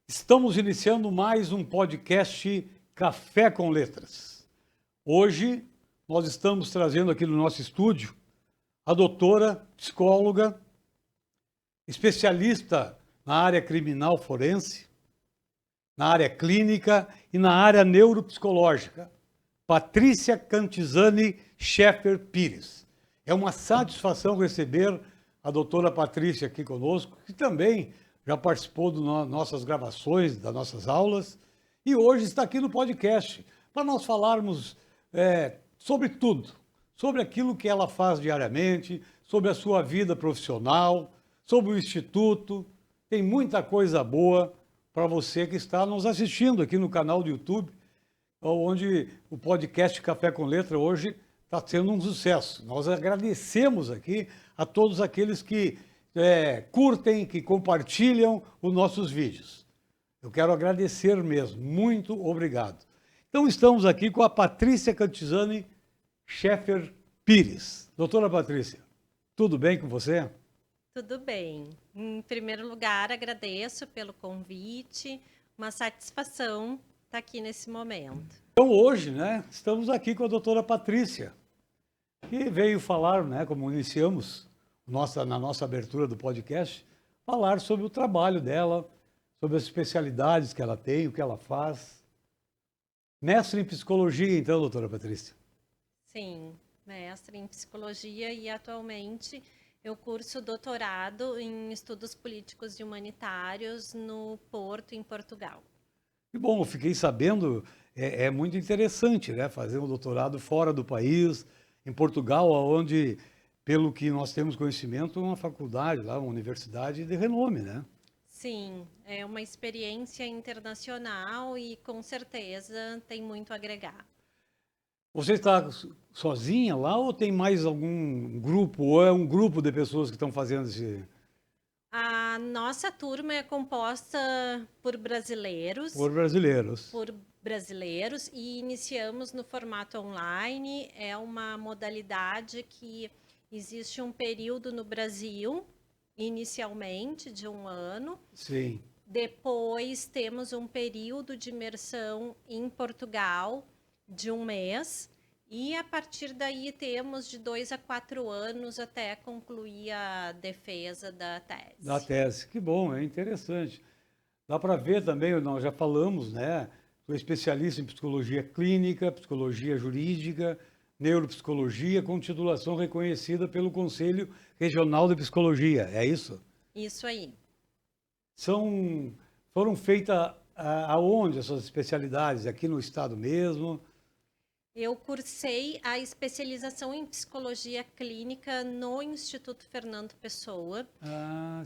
Estamos iniciando mais um podcast Café com Letras. Hoje nós estamos trazendo aqui no nosso estúdio a doutora, psicóloga, especialista na área criminal forense, na área clínica e na área neuropsicológica, Patrícia Cantizani Scheffer Pires. É uma satisfação receber a doutora Patrícia aqui conosco, que também já participou das nossas gravações, das nossas aulas, e hoje está aqui no podcast para nós falarmos sobre tudo, sobre aquilo que ela faz diariamente, sobre a sua vida profissional, sobre o Instituto. Tem muita coisa boa para você que está nos assistindo aqui no canal do YouTube, onde o podcast Café com Letra hoje está sendo um sucesso. Nós agradecemos aqui a todos aqueles que curtem, que compartilham os nossos vídeos. Eu quero agradecer mesmo. Muito obrigado. Então, estamos aqui com a Patrícia Cantizani Scheffer Pires. Doutora Patrícia, tudo bem com você? Tudo bem. Em primeiro lugar, agradeço pelo convite. Uma satisfação estar aqui nesse momento. Então, hoje, estamos aqui com a doutora Patrícia, que veio falar, como iniciamos na nossa abertura do podcast, falar sobre o trabalho dela, sobre as especialidades que ela tem, o que ela faz. Mestre em psicologia, então, doutora Patrícia? Sim, mestre em psicologia e atualmente eu curso doutorado em estudos políticos e humanitários no Porto, em Portugal. Que bom, eu fiquei sabendo, é muito interessante, fazer um doutorado fora do país, em Portugal, onde, pelo que nós temos conhecimento, é uma faculdade lá, uma universidade de renome, né? Sim, é uma experiência internacional e com certeza tem muito a agregar. Você está sozinha lá ou tem mais algum grupo, ou é um grupo de pessoas que estão fazendo esse... A nossa turma é composta por brasileiros. Por brasileiros. E iniciamos no formato online. É uma modalidade que existe um período no Brasil, inicialmente, de 1 ano. Sim. Depois temos um período de imersão em Portugal, de 1 mês. E a partir daí temos de 2 a 4 anos até concluir a defesa da tese. Da tese, que bom, é interessante. Dá para ver também, nós já falamos, sou especialista em psicologia clínica, psicologia jurídica, neuropsicologia, com titulação reconhecida pelo Conselho Regional de Psicologia, é isso? Isso aí. Foram feitas aonde essas especialidades? Aqui no estado mesmo? Eu cursei a especialização em psicologia clínica no Instituto Fernando Pessoa,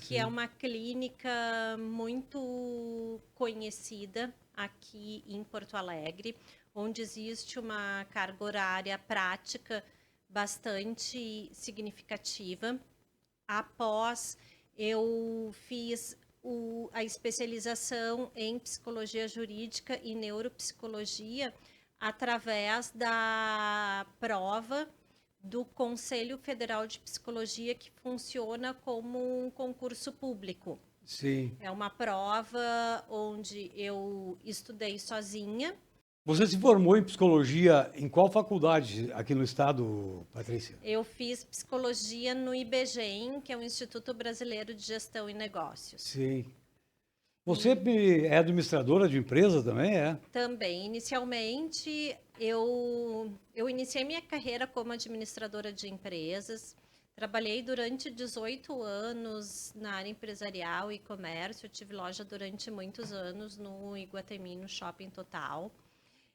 que é uma clínica muito conhecida aqui em Porto Alegre, onde existe uma carga horária prática bastante significativa. Após eu fiz a especialização em psicologia jurídica e neuropsicologia, através da prova do Conselho Federal de Psicologia, que funciona como um concurso público. Sim. É uma prova onde eu estudei sozinha. Você se formou em psicologia em qual faculdade aqui no estado, Patrícia? Eu fiz psicologia no IBGEM, que é o Instituto Brasileiro de Gestão e Negócios. Sim. Você é administradora de empresa também, é? Também. Inicialmente, eu iniciei minha carreira como administradora de empresas. Trabalhei durante 18 anos na área empresarial e comércio. Eu tive loja durante muitos anos no Iguatemi, no Shopping Total.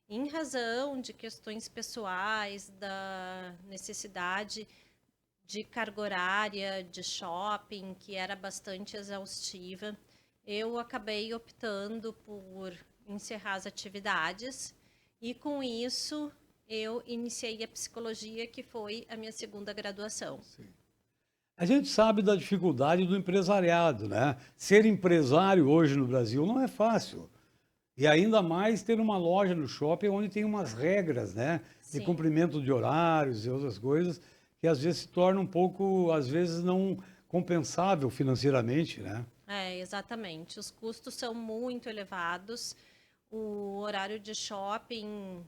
Em razão de questões pessoais, da necessidade de carga horária de shopping, que era bastante exaustiva, eu acabei optando por encerrar as atividades e, com isso, eu iniciei a psicologia, que foi a minha segunda graduação. Sim. A gente sabe da dificuldade do empresariado, Ser empresário hoje no Brasil não é fácil. E ainda mais ter uma loja no shopping onde tem umas regras, de cumprimento de horários e outras coisas, que às vezes se torna um pouco, às vezes, não compensável financeiramente, Exatamente. Os custos são muito elevados. O horário de shopping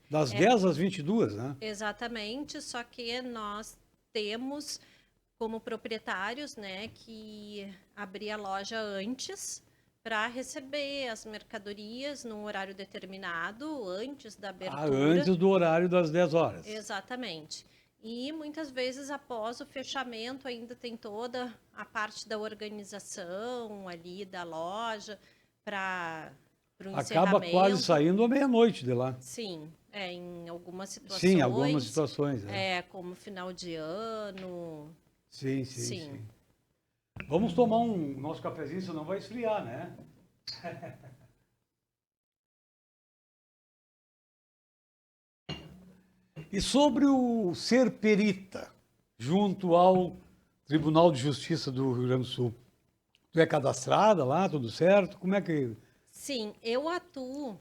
Das 10 às 22, né? exatamente, só que nós temos como proprietários, né, que abrir a loja antes para receber as mercadorias num horário determinado, antes da abertura. Antes do horário das 10 horas. Exatamente. E muitas vezes após o fechamento ainda tem toda a parte da organização ali da loja para o encerramento. Acaba quase saindo à meia-noite de lá. Sim, em algumas situações. Sim, algumas situações. Como final de ano. Sim. Vamos tomar nosso cafezinho, senão vai esfriar, né? E sobre o ser perita junto ao Tribunal de Justiça do Rio Grande do Sul, tu é cadastrada lá, tudo certo? Como é que... Sim, eu atuo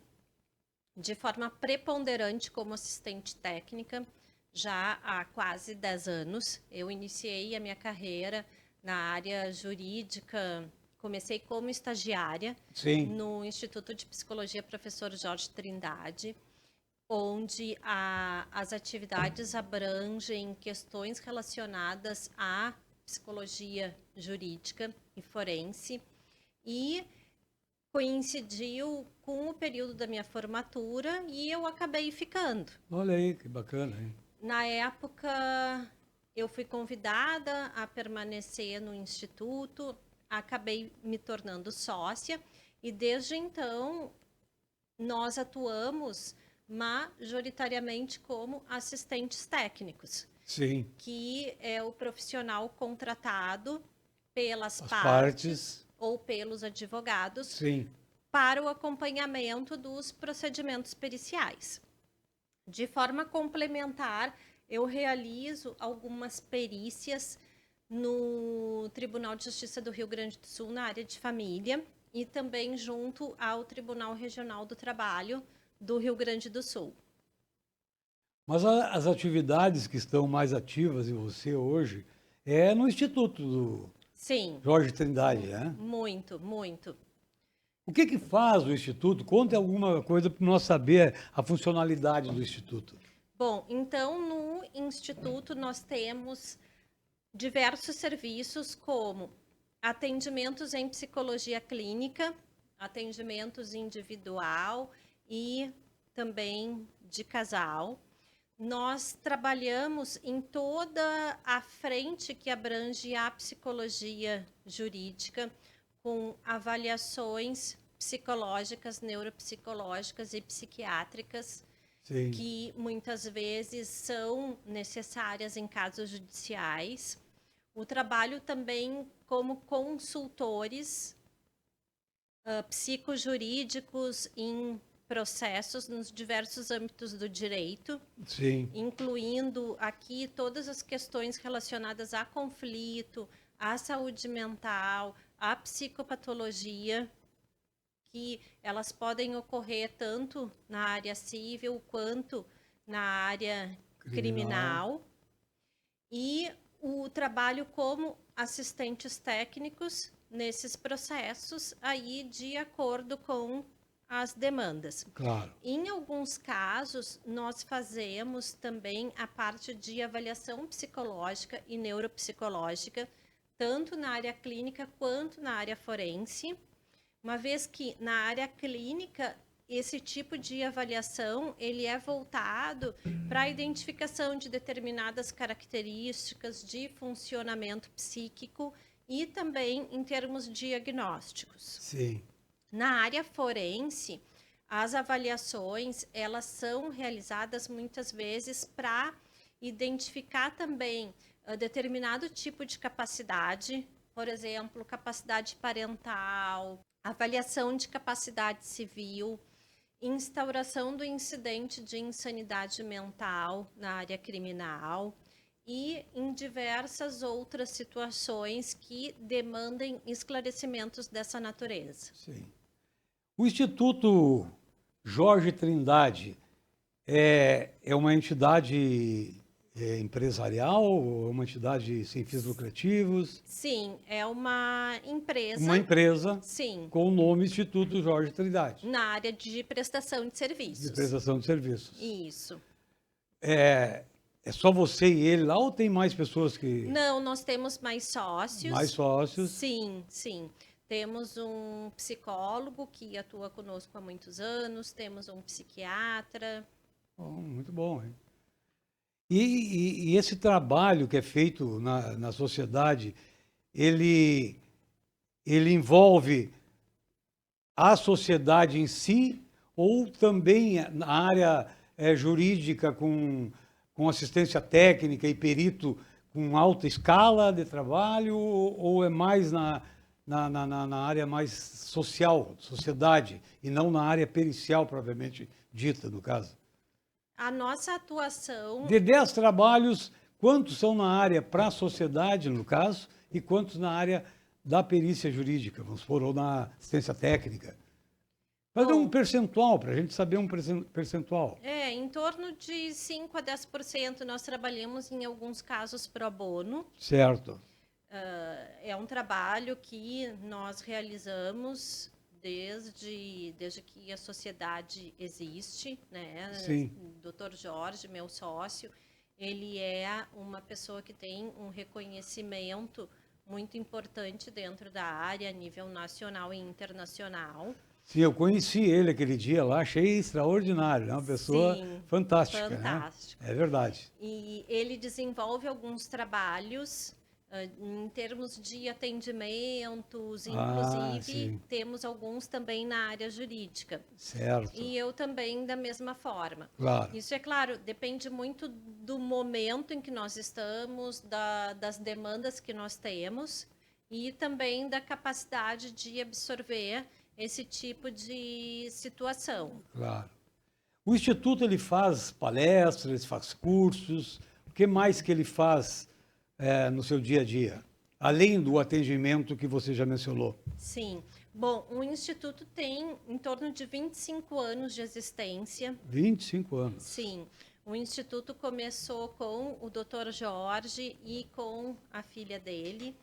de forma preponderante como assistente técnica já há quase 10 anos. Eu iniciei a minha carreira na área jurídica, comecei como estagiária no Instituto de Psicologia Professor Jorge Trindade, onde as atividades abrangem questões relacionadas à psicologia jurídica e forense, e coincidiu com o período da minha formatura e eu acabei ficando. Olha aí, que bacana, hein? Na época, eu fui convidada a permanecer no Instituto, acabei me tornando sócia e desde então nós atuamos majoritariamente como assistentes técnicos. Sim. Que é o profissional contratado pelas As partes ou pelos advogados Sim. para o acompanhamento dos procedimentos periciais. De forma complementar, eu realizo algumas perícias no Tribunal de Justiça do Rio Grande do Sul na área de família e também junto ao Tribunal Regional do Trabalho do Rio Grande do Sul. Mas as atividades que estão mais ativas em você hoje é no Instituto do Jorge Trindade, né? Muito. O que faz o Instituto? Conte alguma coisa para nós saber a funcionalidade do Instituto. Bom, então no Instituto nós temos diversos serviços como atendimentos em psicologia clínica, atendimentos individual e também de casal. Nós trabalhamos em toda a frente que abrange a psicologia jurídica, com avaliações psicológicas, neuropsicológicas e psiquiátricas, Sim. que muitas vezes são necessárias em casos judiciais. O trabalho também como consultores psicojurídicos em processos nos diversos âmbitos do direito, Sim. incluindo aqui todas as questões relacionadas a conflito, à saúde mental, à psicopatologia, que elas podem ocorrer tanto na área civil quanto na área criminal. E o trabalho como assistentes técnicos nesses processos aí de acordo com as demandas. Claro. Em alguns casos, nós fazemos também a parte de avaliação psicológica e neuropsicológica, tanto na área clínica quanto na área forense, uma vez que na área clínica esse tipo de avaliação ele é voltado para a identificação de determinadas características de funcionamento psíquico e também em termos diagnósticos. Sim. Na área forense, as avaliações elas são realizadas muitas vezes para identificar também determinado tipo de capacidade, por exemplo, capacidade parental, avaliação de capacidade civil, instauração do incidente de insanidade mental na área criminal e em diversas outras situações que demandem esclarecimentos dessa natureza. Sim. O Instituto Jorge Trindade é uma entidade empresarial, ou uma entidade sem fins lucrativos? Sim, é uma empresa. Uma empresa Sim, com o nome Instituto Jorge Trindade, na área de prestação de serviços. de prestação de serviços. Isso. É, é só você e ele lá ou tem mais pessoas que... Não, nós temos mais sócios. Mais sócios? Sim, sim. Temos um psicólogo que atua conosco há muitos anos, temos um psiquiatra. Oh, muito bom, hein? E esse trabalho que é feito na sociedade, ele envolve a sociedade em si ou também na área jurídica com assistência técnica e perito com alta escala de trabalho ou é mais na área mais social, sociedade, e não na área pericial propriamente dita, no caso? A nossa atuação. De 10 trabalhos, quantos são na área para a sociedade, no caso, e quantos na área da perícia jurídica, vamos supor, ou na assistência técnica? Fazer um percentual, para a gente saber um percentual. Em torno de 5 a 10% nós trabalhamos em alguns casos pro bono. Certo. É um trabalho que nós realizamos desde que a sociedade existe, né? Sim. O Dr. Jorge, meu sócio, ele é uma pessoa que tem um reconhecimento muito importante dentro da área, a nível nacional e internacional. Sim, eu conheci ele aquele dia lá, achei extraordinário, é uma pessoa Sim, fantástica, fantástico. né? É verdade. E ele desenvolve alguns trabalhos em termos de atendimentos, inclusive temos alguns também na área jurídica. Certo. E eu também da mesma forma. Claro. Isso, é claro, depende muito do momento em que nós estamos, das demandas que nós temos e também da capacidade de absorver esse tipo de situação. Claro. O Instituto ele faz palestras, faz cursos, o que mais que ele faz no seu dia a dia? Além do atendimento que você já mencionou. Sim. Bom, o Instituto tem em torno de 25 anos de existência. 25 anos. Sim. O Instituto começou com o Dr. Jorge e com a filha dele,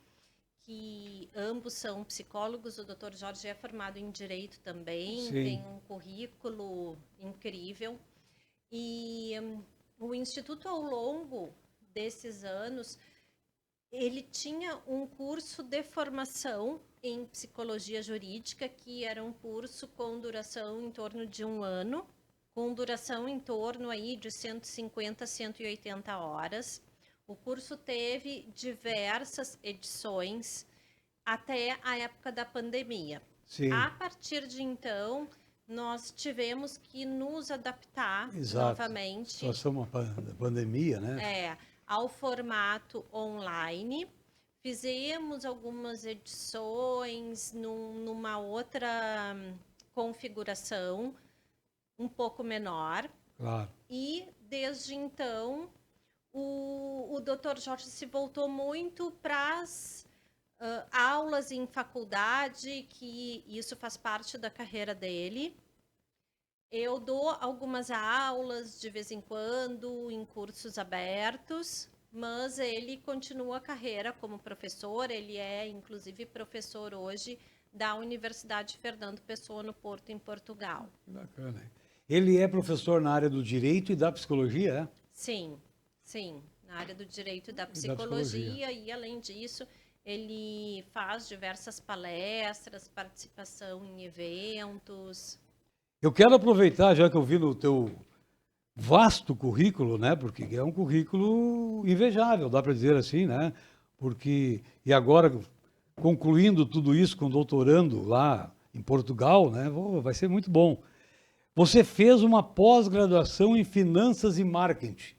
que ambos são psicólogos. O Dr. Jorge é formado em Direito também, Sim. tem um currículo incrível. E o Instituto, ao longo desses anos, ele tinha um curso de formação em psicologia jurídica, que era um curso com duração em torno de 1 ano, com duração em torno aí de 150 a 180 horas. O curso teve diversas edições até a época da pandemia. Sim. A partir de então, nós tivemos que nos adaptar Exato. novamente. Situação da pandemia, né? Ao formato online. Fizemos algumas edições numa outra configuração, um pouco menor. Claro. E, desde então, o Dr. Jorge se voltou muito para as aulas em faculdade, que isso faz parte da carreira dele. Eu dou algumas aulas de vez em quando, em cursos abertos, mas ele continua a carreira como professor. Ele é, inclusive, professor hoje da Universidade Fernando Pessoa, no Porto, em Portugal. Bacana. Ele é professor na área do direito e da psicologia, é? Sim, sim, na área do direito e da psicologia. E, além disso, ele faz diversas palestras, participação em eventos. Eu quero aproveitar, já que eu vi no teu vasto currículo, né? Porque é um currículo invejável, dá para dizer assim, né? Porque, e agora, concluindo tudo isso com doutorando lá em Portugal, né? Vai ser muito bom. Você fez uma pós-graduação em finanças e marketing.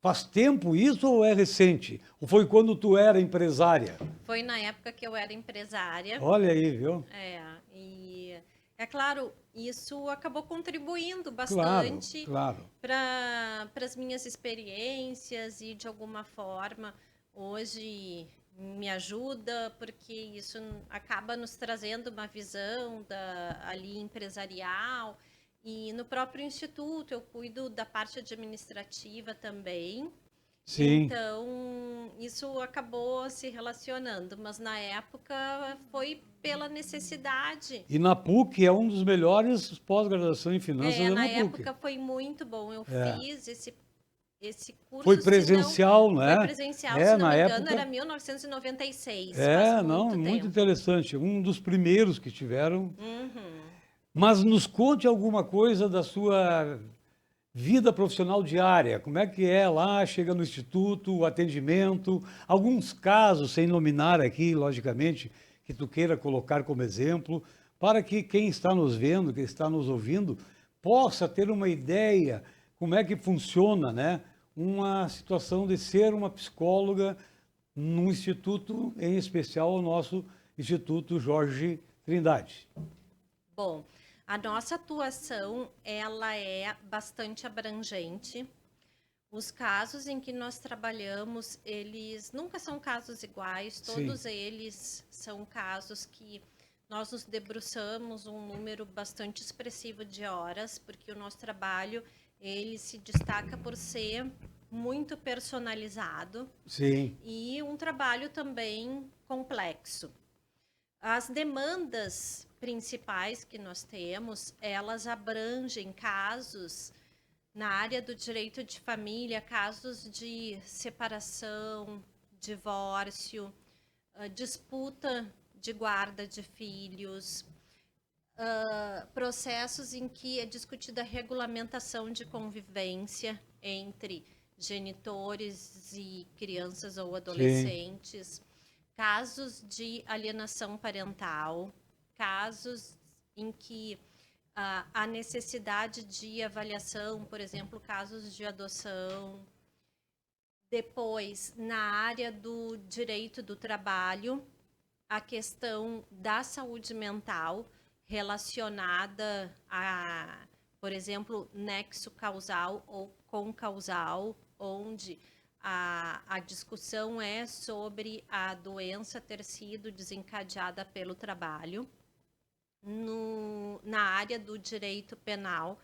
Faz tempo isso ou é recente? Ou foi quando tu era empresária? Foi na época que eu era empresária. Olha aí, viu? E é claro, isso acabou contribuindo bastante para as minhas experiências e, de alguma forma, hoje me ajuda, porque isso acaba nos trazendo uma visão ali empresarial. E no próprio Instituto eu cuido da parte administrativa também. Sim. Então, isso acabou se relacionando, mas na época foi pela necessidade. E na PUC é um dos melhores pós-graduação em finanças, é Na na PUC. época foi muito bom. Eu É. fiz esse Foi curso, presencial, não foi é? presencial, se não Na me engano, época. era 1996, faz Não, muito muito tempo. interessante. Um dos primeiros que tiveram. Uhum. Mas nos conte alguma coisa da sua vida profissional diária. Como é que é lá, chega no instituto, o atendimento, alguns casos, sem nominar aqui, logicamente, que tu queira colocar como exemplo, para que quem está nos vendo, quem está nos ouvindo, possa ter uma ideia como é que funciona, né, uma situação de ser uma psicóloga num instituto, em especial o nosso Instituto Jorge Trindade. Bom, a nossa atuação, ela é bastante abrangente. Os casos em que nós trabalhamos, eles nunca são casos iguais, todos Sim. eles são casos que nós nos debruçamos um número bastante expressivo de horas, porque o nosso trabalho, ele se destaca por ser muito personalizado. Sim. E um trabalho também complexo. As demandas principais que nós temos, elas abrangem casos na área do direito de família, casos de separação, divórcio, disputa de guarda de filhos, processos em que é discutida a regulamentação de convivência entre genitores e crianças ou adolescentes. Sim. Casos de alienação parental, casos em que a necessidade de avaliação, por exemplo, casos de adoção. Depois, na área do direito do trabalho, a questão da saúde mental relacionada a, por exemplo, nexo causal ou concausal, onde a discussão é sobre a doença ter sido desencadeada pelo trabalho. Na área do direito penal,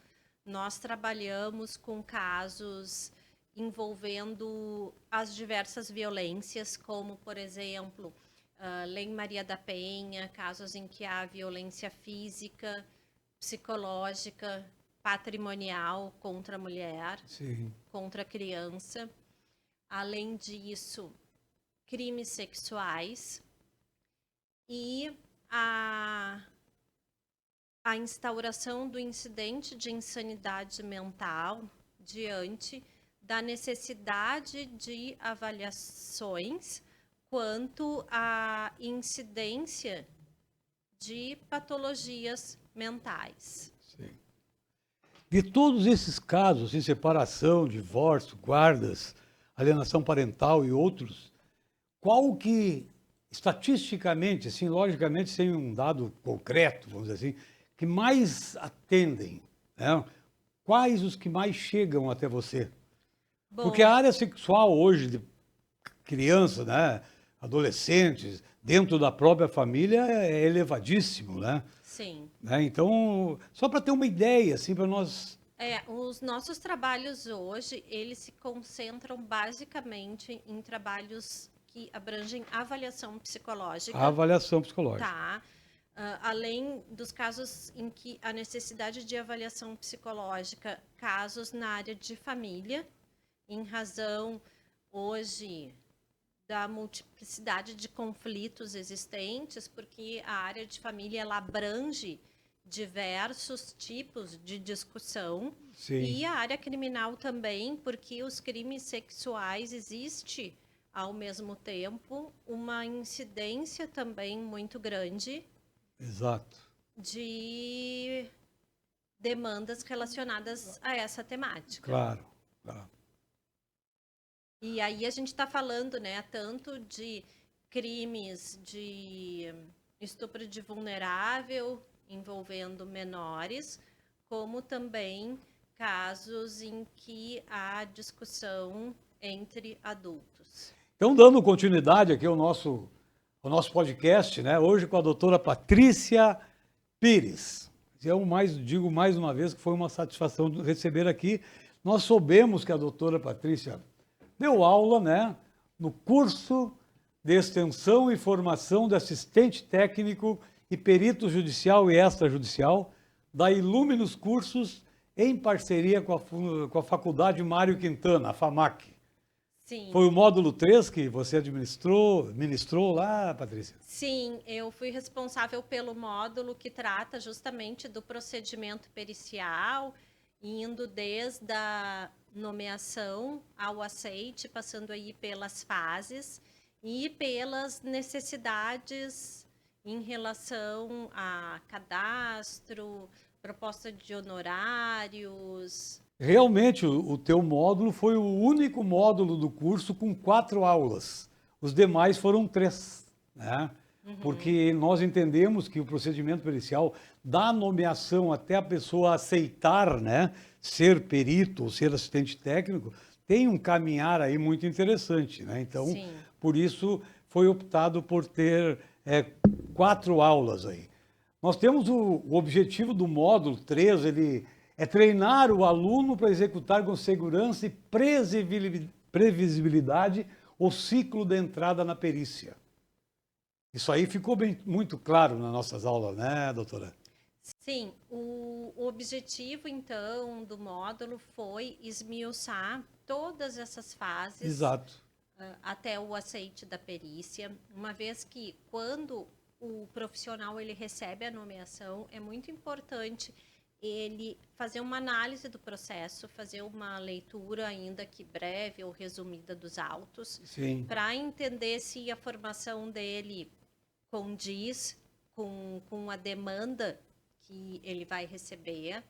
nós trabalhamos com casos envolvendo as diversas violências, como, por exemplo, Lei Maria da Penha, casos em que há violência física, psicológica, patrimonial contra a mulher, sim, contra a criança. Além disso, crimes sexuais e a instauração do incidente de insanidade mental diante da necessidade de avaliações quanto à incidência de patologias mentais. Sim. De todos esses casos de separação, divórcio, guardas, alienação parental e outros, qual que, estatisticamente, assim, logicamente, sem um dado concreto, vamos dizer assim, que mais atendem, né? Quais os que mais chegam até você? Bom, porque a área sexual hoje, de crianças, né, adolescentes, dentro da própria família, é elevadíssimo, né? Sim. Então, só para ter uma ideia, assim, para nós... Os nossos trabalhos hoje, eles se concentram basicamente em trabalhos que abrangem avaliação psicológica. A avaliação psicológica. Tá. Além dos casos em que a necessidade de avaliação psicológica, casos na área de família, em razão, hoje, da multiplicidade de conflitos existentes, porque a área de família, ela abrange diversos tipos de discussão. Sim. E a área criminal também, porque os crimes sexuais existe, ao mesmo tempo, uma incidência também muito grande. Exato. De demandas relacionadas a essa temática. Claro, claro. E aí a gente está falando, né, tanto de crimes de estupro de vulnerável envolvendo menores, como também casos em que há discussão entre adultos. Então, dando continuidade aqui ao nosso podcast, né? Hoje com a doutora Patrícia Pires. Eu digo mais uma vez que foi uma satisfação receber aqui. Nós soubemos que a doutora Patrícia deu aula, né, no curso de extensão e formação de assistente técnico e perito judicial e extrajudicial da Illuminus Cursos, em parceria com a Faculdade Mário Quintana, a FAMAC. Sim. Foi o módulo 3 que você ministrou lá, Patrícia? Sim, eu fui responsável pelo módulo que trata justamente do procedimento pericial, indo desde a nomeação ao aceite, passando aí pelas fases e pelas necessidades em relação a cadastro, proposta de honorários. Realmente, o teu módulo foi o único módulo do curso com 4 aulas. Os demais foram 3, né? Porque nós entendemos que o procedimento pericial, da nomeação até a pessoa aceitar, né, ser perito ou ser assistente técnico, tem um caminhar aí muito interessante, né? Então, Sim. por isso foi optado por ter 4 aulas aí. Nós temos o objetivo do módulo 3, ele é treinar o aluno para executar com segurança e previsibilidade o ciclo de entrada na perícia. Isso aí ficou muito claro nas nossas aulas, né, doutora? Sim, o objetivo, então, do módulo foi esmiuçar todas essas fases Exato. até o aceite da perícia, uma vez que, quando o profissional ele recebe a nomeação, é muito importante ele fazer uma análise do processo, fazer uma leitura, ainda que breve ou resumida, dos autos, para entender se a formação dele condiz com a demanda que ele vai receber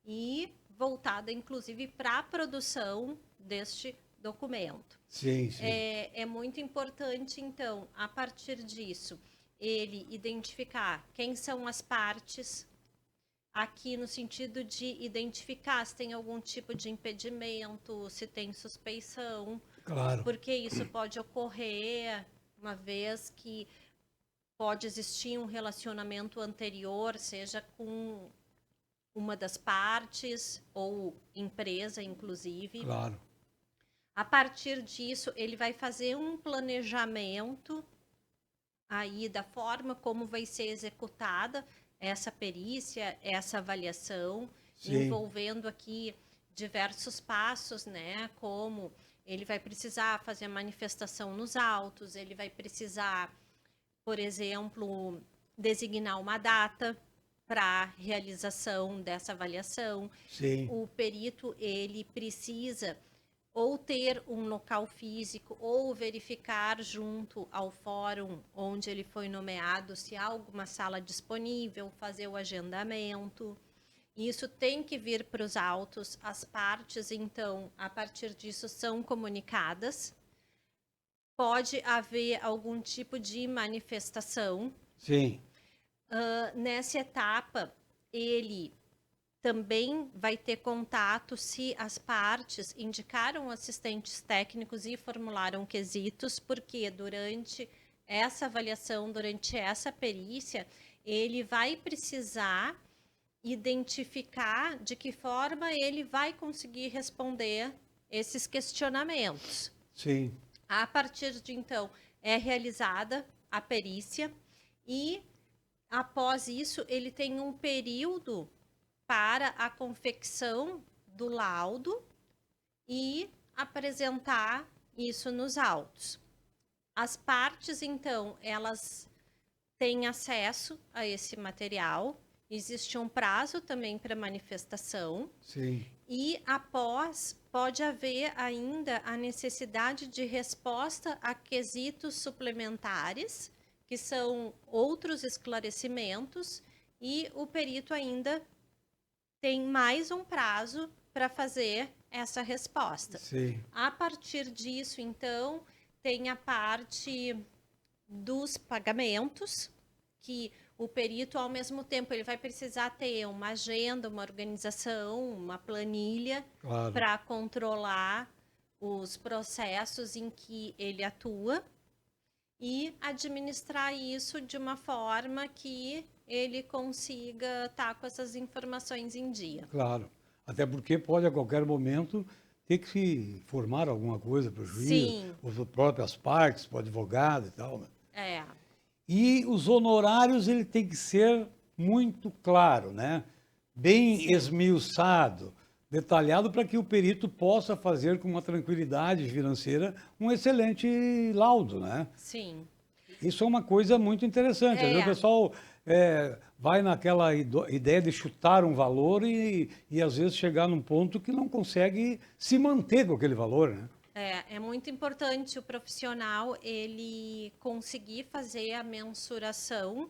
e voltada, inclusive, para a produção deste documento. Sim, sim. É muito importante, então, a partir disso, ele identificar quem são as partes, aqui no sentido de identificar se tem algum tipo de impedimento, se tem suspeição. Claro. Porque isso pode ocorrer, uma vez que pode existir um relacionamento anterior, seja com uma das partes ou empresa, inclusive. Claro. A partir disso, ele vai fazer um planejamento aí da forma como vai ser executada essa perícia, essa avaliação, Sim. envolvendo aqui diversos passos, né? Como ele vai precisar fazer a manifestação nos autos, ele vai precisar, por exemplo, designar uma data para a realização dessa avaliação. Sim. O perito, ele precisa ou ter um local físico ou verificar junto ao fórum onde ele foi nomeado se há alguma sala disponível, fazer o agendamento. Isso tem que vir para os autos, as partes, então, a partir disso, são comunicadas. Pode haver algum tipo de manifestação. Sim. Nessa etapa, ele também vai ter contato se as partes indicaram assistentes técnicos e formularam quesitos, porque durante essa avaliação, durante essa perícia, ele vai precisar identificar de que forma ele vai conseguir responder esses questionamentos. Sim. A partir de então, é realizada a perícia e, após isso, ele tem um período para a confecção do laudo e apresentar isso nos autos. As partes, então, elas têm acesso a esse material, existe um prazo também para manifestação. Sim. E após, pode haver ainda a necessidade de resposta a quesitos suplementares, que são outros esclarecimentos, e o perito ainda tem mais um prazo para fazer essa resposta. Sim. A partir disso, então, tem a parte dos pagamentos, que o perito, ao mesmo tempo, ele vai precisar ter uma agenda, uma organização, uma planilha, Claro. para controlar os processos em que ele atua e administrar isso de uma forma que ele consiga estar com essas informações em dia. Claro. Até porque pode, a qualquer momento, ter que se formar alguma coisa para o juiz, Sim. ou para próprias partes, para o advogado e tal, né? É. E os honorários, ele tem que ser muito claro, né? Bem esmiuçado, detalhado, para que o perito possa fazer com uma tranquilidade financeira um excelente laudo, né? Sim. Isso é uma coisa muito interessante. Às vezes o É. pessoal vai naquela ideia de chutar um valor e às vezes chegar num ponto que não consegue se manter com aquele valor, né? É muito importante o profissional ele conseguir fazer a mensuração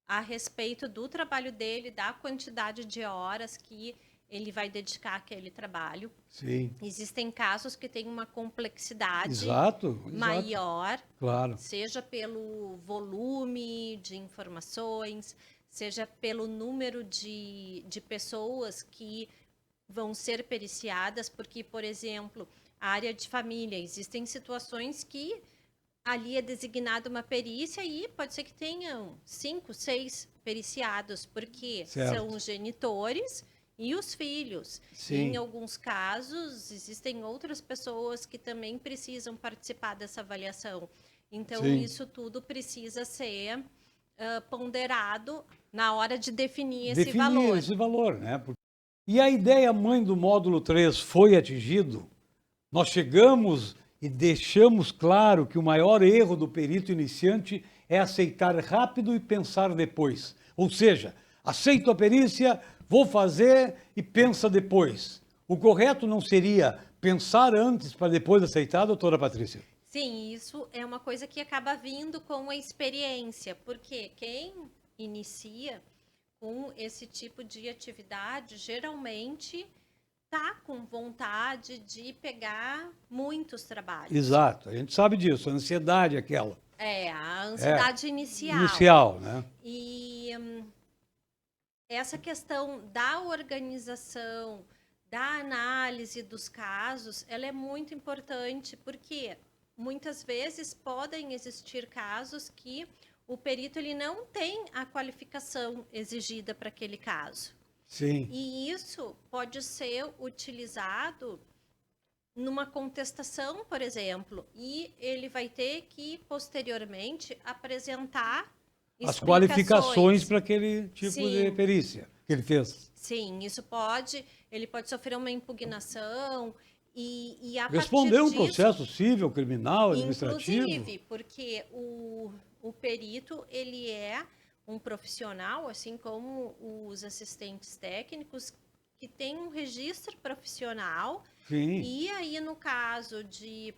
a respeito do trabalho dele, da quantidade de horas que ele vai dedicar àquele trabalho. Sim. Existem casos que têm uma complexidade Exato. maior, Claro. seja pelo volume de informações, seja pelo número de pessoas que vão ser periciadas, porque, por exemplo, a área de família, existem situações que ali é designada uma perícia e pode ser que tenham 5, 6 periciados, porque Certo. são os genitores e os filhos. Sim. Em alguns casos, existem outras pessoas que também precisam participar dessa avaliação. Então, Sim. isso tudo precisa ser ponderado na hora de definir esse Definir valor. esse valor, né? E a ideia mãe do módulo 3 foi atingido? Nós chegamos e deixamos claro que o maior erro do perito iniciante é aceitar rápido e pensar depois. Ou seja, aceito a perícia, vou fazer e pensa depois. O correto não seria pensar antes para depois aceitar, doutora Patrícia? Sim, isso é uma coisa que acaba vindo com a experiência, porque quem inicia com esse tipo de atividade geralmente está com vontade de pegar muitos trabalhos. Exato, a gente sabe disso, a ansiedade é aquela. A ansiedade inicial. Inicial, né? E essa questão da organização, da análise dos casos, ela é muito importante, porque muitas vezes podem existir casos que o perito ele não tem a qualificação exigida para aquele caso. Sim. E isso pode ser utilizado numa contestação, por exemplo, e ele vai ter que, posteriormente, apresentar as qualificações para aquele tipo Sim. de perícia que ele fez. Sim, ele pode sofrer uma impugnação e a Responder partir um disso, processo civil, criminal, administrativo. inclusive, porque o perito, ele é um profissional, assim como os assistentes técnicos, que tem um registro profissional. Sim. E aí, no caso de,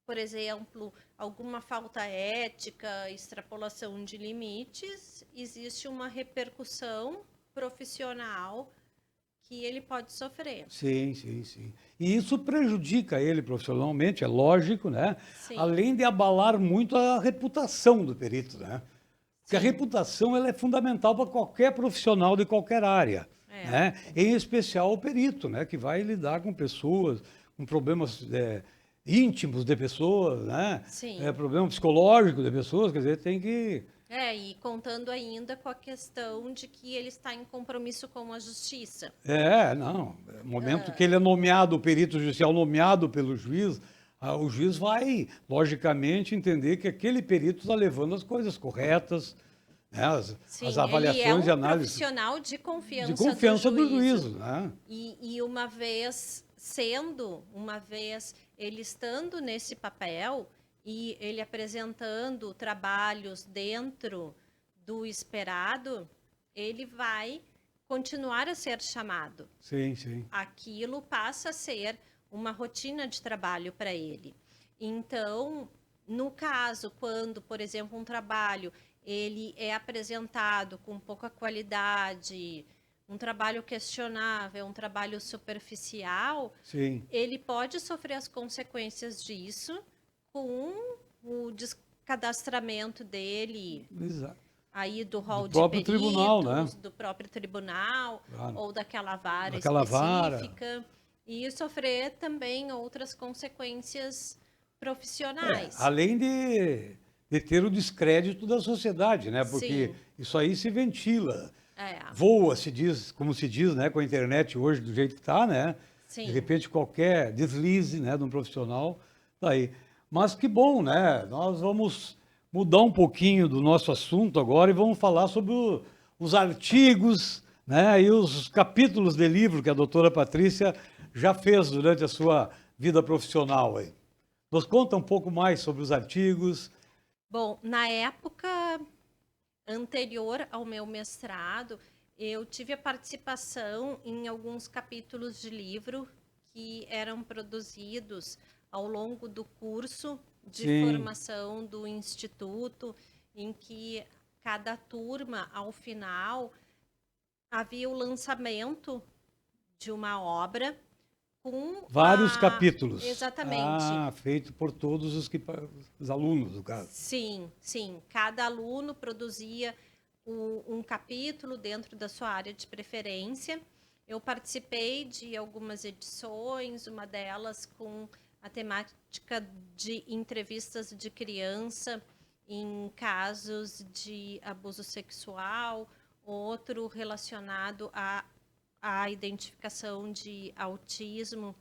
por exemplo, alguma falta ética, extrapolação de limites, existe uma repercussão profissional que ele pode sofrer. Sim, sim, sim. E isso prejudica ele profissionalmente, é lógico, né? Sim. Além de abalar muito a reputação do perito, né? Porque a Sim. reputação ela é fundamental para qualquer profissional de qualquer área, né? Em especial o perito, né? Que vai lidar com pessoas, com problemas íntimos de pessoas, né? Sim. Problema psicológico de pessoas, quer dizer, tem que... E contando ainda com a questão de que ele está em compromisso com a justiça. No momento que ele é nomeado, o perito judicial nomeado pelo juiz, o juiz vai, logicamente, entender que aquele perito está levando as coisas corretas, né? As avaliações ele e é um análises. profissional de confiança do juízo, né? E uma vez ele estando nesse papel e ele apresentando trabalhos dentro do esperado, ele vai continuar a ser chamado. Sim, sim. Aquilo passa a ser uma rotina de trabalho para ele. Então, no caso, quando, por exemplo, um trabalho ele é apresentado com pouca qualidade, um trabalho questionável, um trabalho superficial, Sim. ele pode sofrer as consequências disso com o descadastramento dele. Exato. Aí do rol de próprio peritos, tribunal, né? do próprio tribunal, Claro. ou daquela vara Daquela específica, e sofrer também outras consequências profissionais. Além de ter o descrédito da sociedade, né? Porque Sim. isso aí se ventila. É. Voa, se diz, como se diz, né? Com a internet hoje do jeito que está, né? Sim. De repente, qualquer deslize, né, de um profissional, tá aí. Mas que bom, né? Nós vamos mudar um pouquinho do nosso assunto agora e vamos falar sobre os artigos, né, e os capítulos de livro que a doutora Patrícia já fez durante a sua vida profissional aí. Nos conta um pouco mais sobre os artigos. Bom, na época anterior ao meu mestrado, eu tive a participação em alguns capítulos de livro que eram produzidos ao longo do curso de Sim. formação do Instituto, em que cada turma, ao final, havia o lançamento de uma obra com Vários capítulos. Exatamente. Ah, feito por todos os alunos, no caso. Sim, sim. Cada aluno produzia um capítulo dentro da sua área de preferência. Eu participei de algumas edições, uma delas com a temática de entrevistas de criança em casos de abuso sexual, outro relacionado à identificação de autismo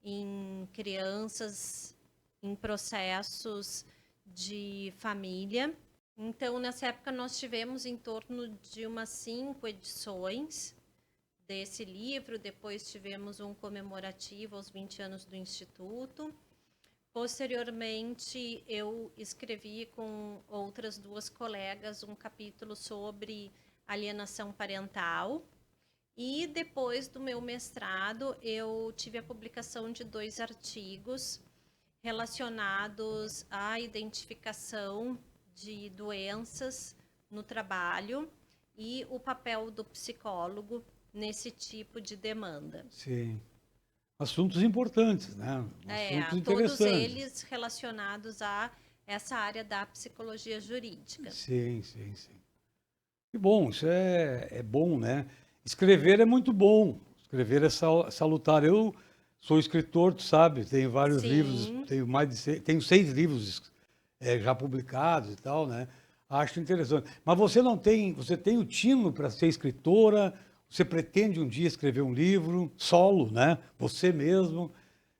em crianças em processos de família. Então, nessa época, nós tivemos em torno de umas 5 edições desse livro. Depois tivemos um comemorativo aos 20 anos do Instituto. Posteriormente, eu escrevi com outras 2 colegas um capítulo sobre alienação parental. E depois do meu mestrado, eu tive a publicação de 2 artigos relacionados à identificação de doenças no trabalho e o papel do psicólogo nesse tipo de demanda. Sim. Assuntos importantes, né? Assuntos Todos interessantes. eles relacionados a essa área da psicologia jurídica. Sim, sim, sim. Que bom, isso é bom, né? Escrever é muito bom, escrever é salutar. Eu sou escritor, tu sabe, tenho vários Sim. livros, tenho 6 livros já publicados e tal, né? Acho interessante. Mas você tem o tino para ser escritora? Você pretende um dia escrever um livro solo, né? Você mesmo?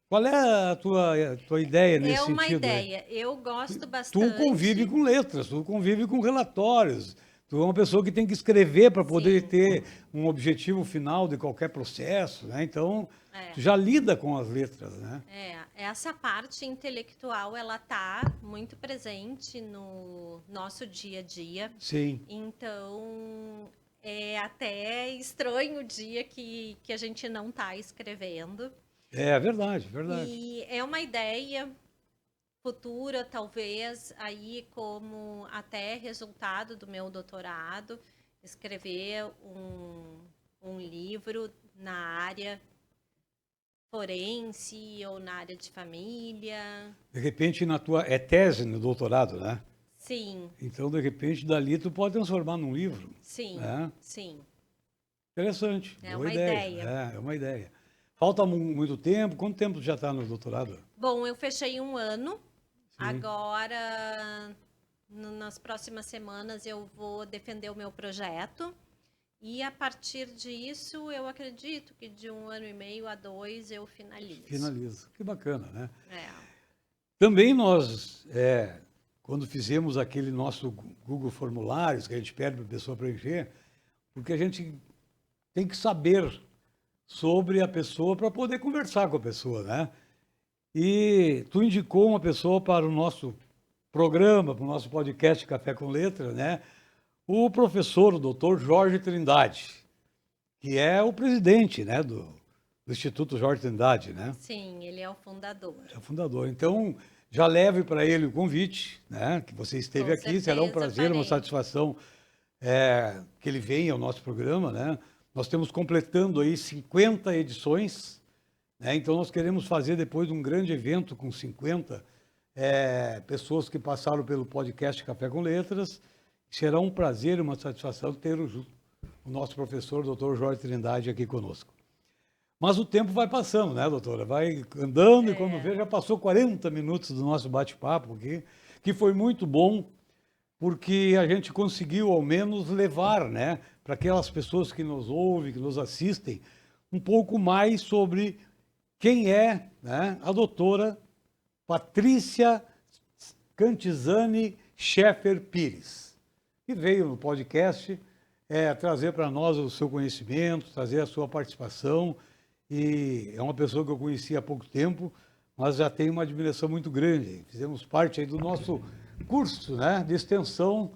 Qual é a tua ideia nesse sentido? É uma aí? ideia. Eu gosto Tu bastante. convive com letras, tu convive com relatórios. Tu é uma pessoa que tem que escrever para poder Sim. ter um objetivo final de qualquer processo, né? Então, É. tu já lida com as letras, né? Essa parte intelectual, ela tá muito presente no nosso dia a dia. Sim. Então, é até estranho o dia que a gente não tá escrevendo. É verdade, verdade. E é uma ideia futura, talvez, aí como até resultado do meu doutorado, escrever um livro na área forense ou na área de família. De repente, é tese no doutorado, né? Sim, Então, de repente, dali tu pode transformar num livro. sim, né? sim. Interessante. É Boa uma ideia. ideia. É uma ideia. Falta muito tempo? Quanto tempo já está no doutorado? Bom, eu fechei 1 ano. Sim. Agora, nas próximas semanas, eu vou defender o meu projeto. E a partir disso, eu acredito que de 1 ano e meio a 2 eu finalizo. Finalizo. Que bacana, né? É. Também nós, quando fizemos aquele nosso Google Formulários, que a gente pede para a pessoa preencher, porque a gente tem que saber sobre a pessoa para poder conversar com a pessoa, né? E tu indicou uma pessoa para o nosso programa, para o nosso podcast Café com Letras, né? O professor, o doutor Jorge Trindade, que é o presidente, né, do Instituto Jorge Trindade, né? Sim, ele é o fundador. É o fundador. Então, já leve para ele o convite, né? Que você esteve Com aqui. Será um certeza prazer, uma farei. satisfação que ele venha ao nosso programa, né? Nós estamos completando aí 50 edições, né? Então, nós queremos fazer depois um grande evento com 50 pessoas que passaram pelo podcast Café com Letras. Será um prazer e uma satisfação ter o nosso professor, doutor Jorge Trindade, aqui conosco. Mas o tempo vai passando, né, doutora? Vai andando e quando vê, já passou 40 minutos do nosso bate-papo aqui, que foi muito bom, porque a gente conseguiu, ao menos, levar, né, para aquelas pessoas que nos ouvem, que nos assistem, um pouco mais sobre quem é, né, a doutora Patrícia Cantizani Scheffer Pires, que veio no podcast trazer para nós o seu conhecimento, trazer a sua participação. E é uma pessoa que eu conheci há pouco tempo, mas já tenho uma admiração muito grande. Fizemos parte aí do nosso curso, né, de extensão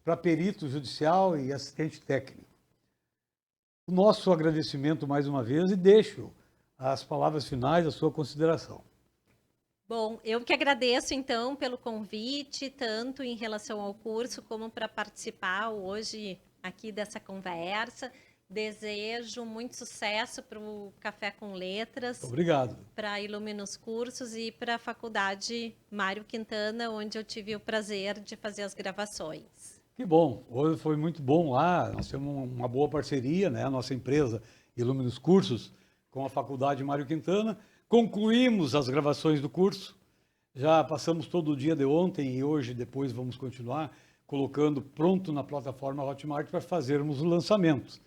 para perito judicial e assistente técnico. O nosso agradecimento mais uma vez e deixo as palavras finais, a sua consideração. Bom, eu que agradeço então pelo convite, tanto em relação ao curso como para participar hoje aqui dessa conversa. Desejo muito sucesso para o Café com Letras. Obrigado. Para a Iluminus Cursos e para a Faculdade Mário Quintana, onde eu tive o prazer de fazer as gravações. Que bom, hoje foi muito bom lá, nós temos uma boa parceria, né? A nossa empresa Iluminus Cursos com a Faculdade Mário Quintana. Concluímos as gravações do curso, já passamos todo o dia de ontem e hoje depois vamos continuar colocando pronto na plataforma Hotmart para fazermos o lançamento.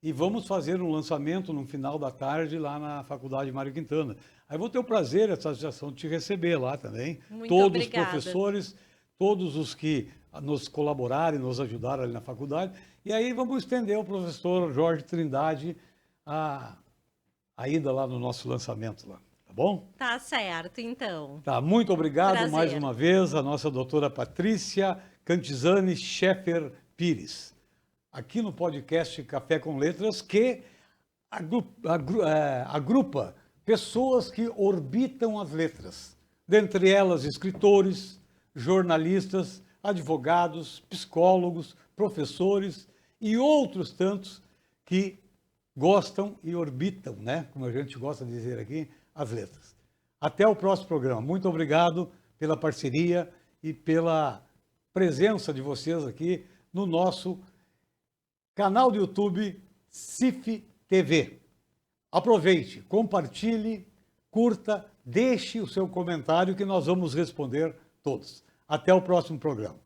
E vamos fazer um lançamento no final da tarde lá na Faculdade Mário Quintana. Aí vou ter o prazer, essa associação, de te receber lá também. Muito todos obrigada. Os professores, todos os que nos colaboraram e nos ajudaram ali na faculdade. E aí vamos estender ao professor Jorge Trindade a ida lá no nosso lançamento lá. Tá bom? Tá certo, então. Tá, muito obrigado Prazer. mais uma vez a nossa doutora Patrícia Cantizani Scheffer Pires, aqui no podcast Café com Letras, que agrupa pessoas que orbitam as letras, dentre elas escritores, jornalistas, advogados, psicólogos, professores e outros tantos que gostam e orbitam, né, como a gente gosta de dizer aqui, as letras. Até o próximo programa. Muito obrigado pela parceria e pela presença de vocês aqui no nosso canal do YouTube CIF TV. Aproveite, compartilhe, curta, deixe o seu comentário que nós vamos responder todos. Até o próximo programa.